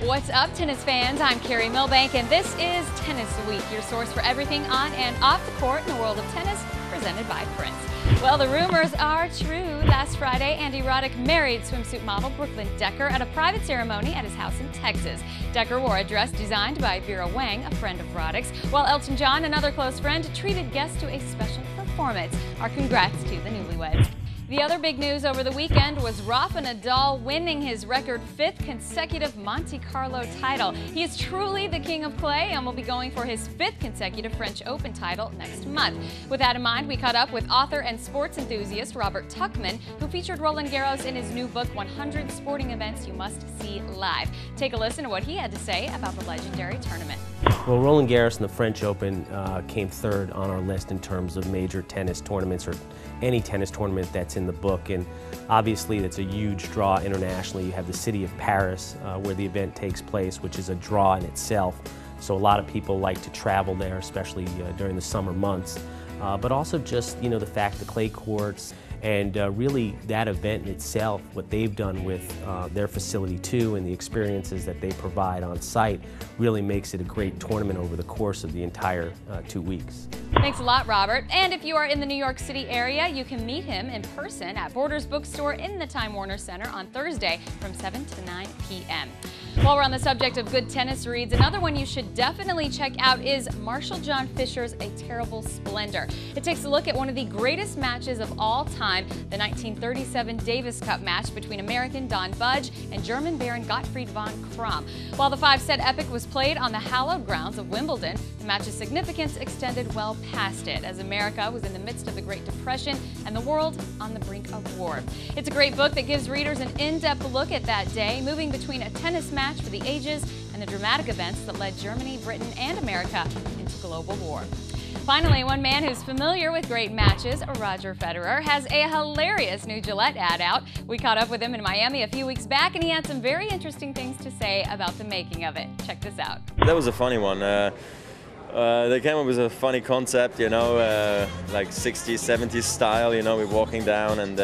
What's up, tennis fans? I'm Carrie Milbank, and this is Tennis Week, your source for everything on and off the court in the world of tennis, presented by Prince. Well, the rumors are true. Last Friday, Andy Roddick married swimsuit model Brooklyn Decker at a private ceremony at his house in Texas. Decker wore a dress designed by Vera Wang, a friend of Roddick's, while Elton John, another close friend, treated guests to a special performance. Our congrats to the newlyweds. The other big news over the weekend was Rafa Nadal winning his record 5th consecutive Monte Carlo title. He is truly the king of clay and will be going for his 5th consecutive French Open title next month. With that in mind, we caught up with author and sports enthusiast Robert Tuchman, who featured Roland Garros in his new book, 100 Sporting Events You Must See Live. Take a listen to what he had to say about the legendary tournament. Well, Roland Garros and the French Open came third on our list in terms of major tennis tournaments, or any tennis tournament that's in the book, and obviously it's a huge draw internationally. You have the city of Paris where the event takes place, which is a draw in itself, so a lot of people like to travel there, especially during the summer months, but also just the fact the clay courts and really that event in itself, what they've done with their facility too, and the experiences that they provide on site really makes it a great tournament over the course of the entire 2 weeks. Thanks a lot, Robert. And if you are in the New York City area, you can meet him in person at Borders Bookstore in the Time Warner Center on Thursday from 7 to 9 p.m. While we're on the subject of good tennis reads, another one you should definitely check out is Marshall John Fisher's A Terrible Splendor. It takes a look at one of the greatest matches of all time, the 1937 Davis Cup match between American Don Budge and German Baron Gottfried von Kram. While the 5-set epic was played on the hallowed grounds of Wimbledon, the match's significance extended well past it, as America was in the midst of the Great Depression and the world on the brink of war. It's a great book that gives readers an in-depth look at that day, moving between a tennis match for the ages and the dramatic events that led Germany, Britain, and America into global war. Finally, one man who's familiar with great matches, Roger Federer, has a hilarious new Gillette ad out. We caught up with him in Miami a few weeks back, and he had some very interesting things to say about the making of it. Check this out. That was a funny one. They came up with a funny concept, like 60s, 70s style, we're walking down and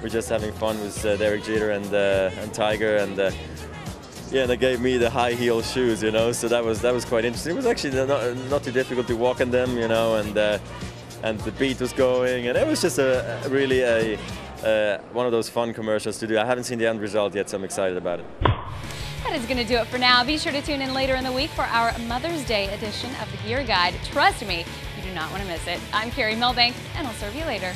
we're just having fun with Derek Jeter and Tiger, and yeah, they gave me the high heel shoes, so that was quite interesting. It was actually not too difficult to walk in them, and the beat was going, and it was just really one of those fun commercials to do. I haven't seen the end result yet, so I'm excited about it. That is going to do it for now. Be sure to tune in later in the week for our Mother's Day edition of the Gear Guide. Trust me, you do not want to miss it. I'm Carrie Milbank, and I'll serve you later.